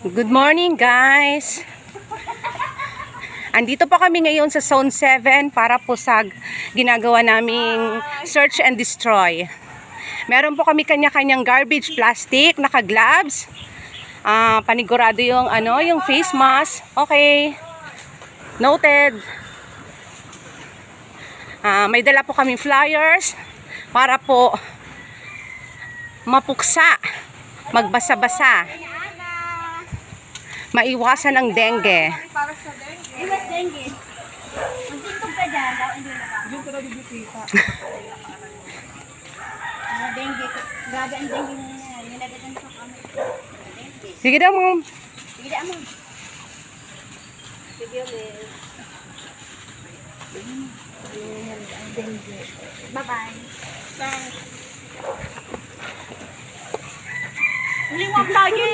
Good morning, guys. Andito po kami ngayon sa Zone 7 para po sa ginagawa naming search and destroy. Meron po kami kanya-kanyang garbage, plastic, naka-gloves. Panigurado yung yung face mask. Okay. Noted. May dala po kaming flyers para po mapuksa, magbasa-basa, maiwasan ang dengue. Para sa dengue. Iwas dengue. Magtitog ka dyan, daw hindi na ba? Diyan ka na bibisita. Dengue. Grabe ang dengue na yan. Nilagatan sa kami. Dengue. Sige daw, ma'am. Sige daan mo. Sige ulit. Dengue. Bye-bye. Thanks. Liwag lagi.